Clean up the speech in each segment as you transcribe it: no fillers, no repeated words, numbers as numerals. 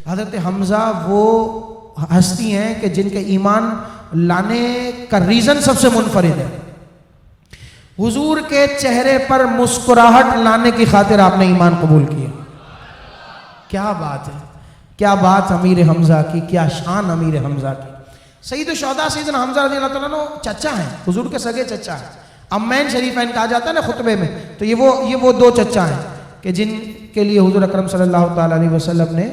حضرت حمزہ وہ ہستی ہیں کہ جن کے ایمان لانے کا ریزن سب سے منفرد ہے. حضور کے چہرے پر مسکراہٹ لانے کی خاطر آپ نے ایمان قبول کیا. کیا بات ہے، کیا بات امیر حمزہ کی، کیا شان امیر حمزہ کی. سید الشہداء سیدنا حمزہ رضی اللہ تعالیٰ عنہ چچا ہیں، حضور کے سگے چچا ہیں. امین شریفین کہا جاتا ہے نا خطبے میں، تو یہ وہ دو چچا ہیں کہ جن کے لیے حضور اکرم صلی اللہ تعالیٰ علیہ وسلم نے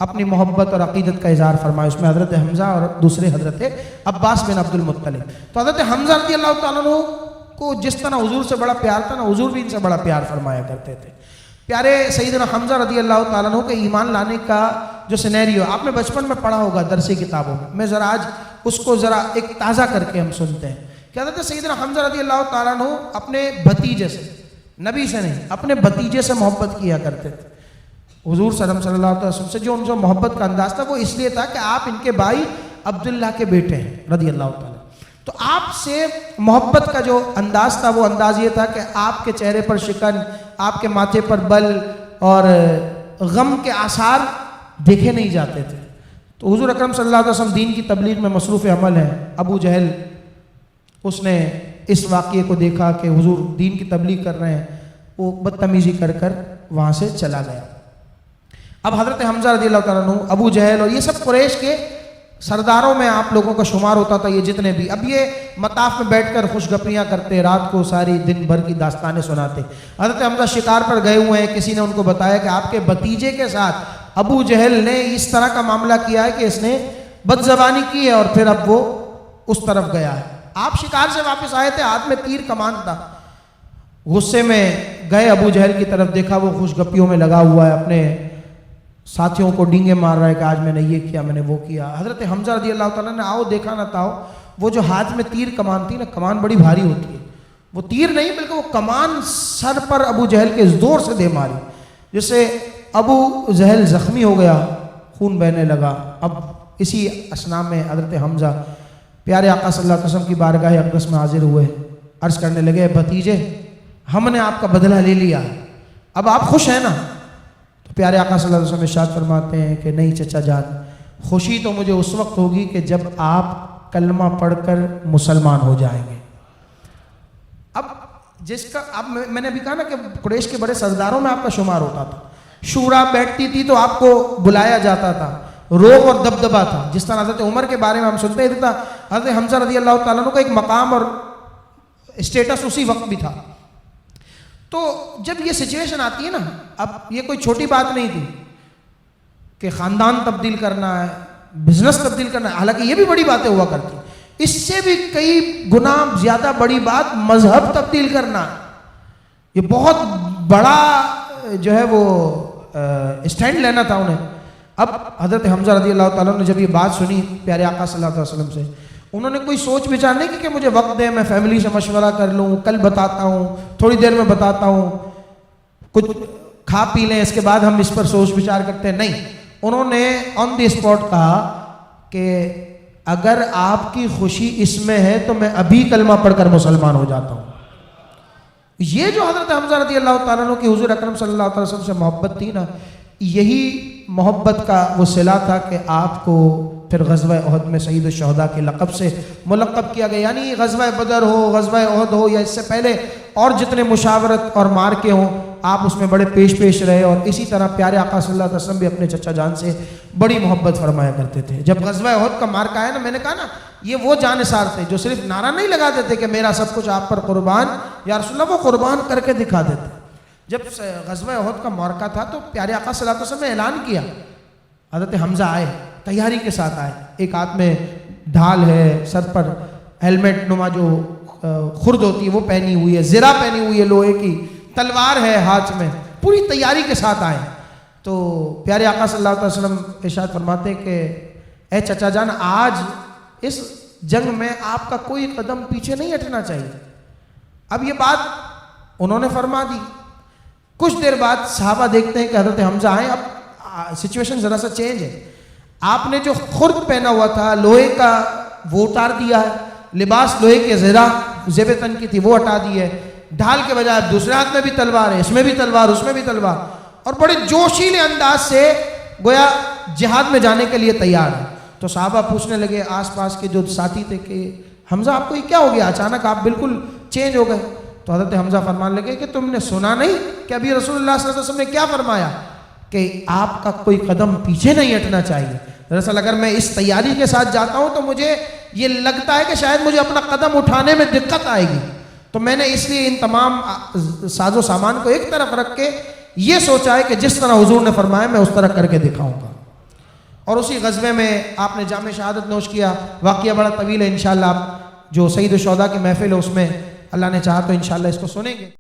اپنی محبت اور عقیدت کا اظہار فرمایا. اس میں حضرت حمزہ اور دوسرے حضرت عباس بن عبد المطلب. تو حضرت حمزہ رضی اللہ تعالیٰ عنہ کو جس طرح حضور سے بڑا پیار تھا نا، حضور بھی ان سے بڑا پیار فرمایا کرتے تھے. پیارے سیدنا حمزہ رضی اللہ تعالیٰ عنہ کے ایمان لانے کا جو سینیریو آپ نے بچپن میں پڑھا ہوگا درسی کتابوں میں ذرا آج اس کو ذرا ایک تازہ کر کے ہم سنتے ہیں. کہ حضرت سیدنا حمزہ رضی اللہ تعالیٰ عنہ اپنے بھتیجے سے، نبی سے نہیں، اپنے بھتیجے سے محبت کیا کرتے تھے. حضور صلی اللہ علیہ وسلم سے جو ان سے محبت کا انداز تھا وہ اس لیے تھا کہ آپ ان کے بھائی عبداللہ کے بیٹے ہیں رضی اللہ تعالیٰ. تو آپ سے محبت کا جو انداز تھا وہ انداز یہ تھا کہ آپ کے چہرے پر شکن، آپ کے ماتھے پر بل اور غم کے آثار دیکھے نہیں جاتے تھے. تو حضور اکرم صلی اللہ علیہ وسلم دین کی تبلیغ میں مصروف عمل ہیں. ابو جہل اس نے اس واقعے کو دیکھا کہ حضور دین کی تبلیغ کر رہے ہیں، وہ بدتمیزی کر کر وہاں سے چلا گیا. اب حضرت حمزہ رضی اللہ تعالیٰ عنہ، ابو جہل اور یہ سب قریش کے سرداروں میں آپ لوگوں کا شمار ہوتا تھا. یہ جتنے بھی اب یہ مطاف میں بیٹھ کر خوش گپیاں کرتے، رات کو ساری دن بھر کی داستانیں سناتے. حضرت حمزہ شکار پر گئے ہوئے ہیں، کسی نے ان کو بتایا کہ آپ کے بھتیجے کے ساتھ ابو جہل نے اس طرح کا معاملہ کیا ہے کہ اس نے بد زبانی کی ہے اور پھر اب وہ اس طرف گیا ہے. آپ شکار سے واپس آئے تھے، ہاتھ میں تیر کمان تھا. غصے میں گئے ابو جہل کی طرف، دیکھا وہ خوش گپیوں میں لگا ہوا ہے، اپنے ساتھیوں کو ڈینگے مار رہا ہے کہ آج میں نے یہ کیا، میں نے وہ کیا. حضرت حمزہ رضی اللہ تعالیٰ نے آؤ دیکھا نہ تاؤ، وہ جو ہاتھ میں تیر کمان تھی نا، کمان بڑی بھاری ہوتی ہے، وہ تیر نہیں بلکہ وہ کمان سر پر ابو جہل کے زور سے دے ماری، جس سے ابو جہل زخمی ہو گیا، خون بہنے لگا. اب اسی اسنا میں حضرت حمزہ پیارے آقا صلی اللہ علیہ وسلم کی بارگاہ اقدس میں حاضر ہوئے، عرض کرنے لگے بھتیجے ہم نے آپ کا بدلہ لے لیا، اب آپ خوش ہیں نا؟ تو پیارے آقا صلی اللہ علیہ وسلم ارشاد فرماتے ہیں کہ نہیں چچا جان، خوشی تو مجھے اس وقت ہوگی کہ جب آپ کلمہ پڑھ کر مسلمان ہو جائیں گے. اب جس کا اب میں نے ابھی کہا نا کہ قریش کے بڑے سرداروں میں آپ کا شمار ہوتا تھا، شورا بیٹھتی تھی تو آپ کو بلایا جاتا تھا، روب اور دبدبا تھا. جس طرح حضرت عمر کے بارے میں ہم سنتے تھے، حضرت حمزہ رضی اللہ تعالیٰ عنہ کا ایک مقام اور اسٹیٹس اسی وقت بھی تھا. تو جب یہ سچویشن آتی ہے نا، اب یہ کوئی چھوٹی بات نہیں تھی کہ خاندان تبدیل کرنا ہے، بزنس تبدیل کرنا ہے، حالانکہ یہ بھی بڑی باتیں ہوا کرتی. اس سے بھی کئی گنا زیادہ بڑی بات مذہب تبدیل کرنا، یہ بہت بڑا جو ہے وہ اسٹینڈ لینا تھا انہیں. اب حضرت حمزہ رضی اللہ تعالیٰ نے جب یہ بات سنی پیارے آقا صلی اللہ علیہ وسلم سے، انہوں نے کوئی سوچ بچار نہیں کی کہ مجھے وقت دے، میں فیملی سے مشورہ کر لوں، کل بتاتا ہوں، تھوڑی دیر میں بتاتا ہوں، کچھ کھا پی لیں اس کے بعد ہم اس پر سوچ بچار کرتے ہیں. نہیں، انہوں نے آن دی اسپاٹ کہا کہ اگر آپ کی خوشی اس میں ہے تو میں ابھی کلمہ پڑھ کر مسلمان ہو جاتا ہوں. یہ جو حضرت حمزہ رضی اللہ تعالیٰ عنہ کی حضور اکرم صلی اللہ علیہ وسلم سے محبت تھی نا، یہی محبت کا وہ صلہ تھا کہ آپ کو پھر غزوہ احد میں سید الشہداء کے لقب سے ملقب کیا گیا. یعنی غزوہ بدر ہو، غزوہ احد ہو، یا اس سے پہلے اور جتنے مشاورت اور مارکے ہوں، آپ اس میں بڑے پیش رہے. اور اسی طرح پیارے آقا صلی اللہ علیہ وسلم بھی اپنے چچا جان سے بڑی محبت فرمایا کرتے تھے. جب غزوہ احد کا مارکہ آیا نا، میں نے کہا نا یہ وہ جانثار تھے جو صرف نعرہ نہیں لگاتے تھے کہ میرا سب کچھ آپ پر قربان یا رسول اللہ، وہ قربان کر کے دکھا دیتے. جب غزوہ احد کا مارکہ تھا تو پیارے آقا صلی اللہ علیہ وسلم نے اعلان کیا، حضرت حمزہ آئے، تیاری کے ساتھ آئے، ایک ہاتھ میں ڈھال ہے، سر پر ہیلمٹ نما جو خرد ہوتی ہے وہ پہنی ہوئی ہے، زرہ پہنی ہوئی ہے لوہے کی، تلوار ہے ہاتھ میں، پوری تیاری کے ساتھ آئے. تو پیارے آقا صلی اللہ علیہ وسلم ارشاد فرماتے ہیں کہ اے چچا جان، آج اس جنگ میں آپ کا کوئی قدم پیچھے نہیں ہٹنا چاہیے. اب یہ بات انہوں نے فرما دی. کچھ دیر بعد صحابہ دیکھتے ہیں کہ حضرت حمزہ آئے. اب سچویشن ذرا سا چینج ہے. آپ نے جو خرد پہنا ہوا تھا لوہے کا وہ اتار دیا ہے، لباس لوہے کے زرہ زیب تن کی تھی وہ ہٹا دی ہے، ڈھال کے بجائے دوسرے ہاتھ میں بھی تلوار ہے، اس میں بھی تلوار، اس میں بھی تلوار، اور بڑے جوشیلے انداز سے گویا جہاد میں جانے کے لیے تیار ہیں۔ تو صحابہ پوچھنے لگے آس پاس کے جو ساتھی تھے کہ حمزہ آپ کو یہ کیا ہو گیا، اچانک آپ بالکل چینج ہو گئے؟ تو حضرت حمزہ فرمانے لگے کہ تم نے سنا نہیں کہ ابھی رسول اللہ صلی اللہ علیہ وسلم نے کیا فرمایا کہ آپ کا کوئی قدم پیچھے نہیں ہٹنا چاہیے۔ دراصل اگر میں اس تیاری کے ساتھ جاتا ہوں تو مجھے یہ لگتا ہے کہ شاید مجھے اپنا قدم اٹھانے میں دقت آئے گی، تو میں نے اس لیے ان تمام ساز و سامان کو ایک طرف رکھ کے یہ سوچا ہے کہ جس طرح حضور نے فرمایا میں اس طرح کر کے دکھاؤں گا۔ اور اسی غزوے میں آپ نے جام شہادت نوش کیا۔ واقعہ بڑا طویل ہے، انشاءاللہ آپ جو سید الشہداء کی محفل ہے اس میں اللہ نے چاہا تو انشاءاللہ اس کو سنیں گے۔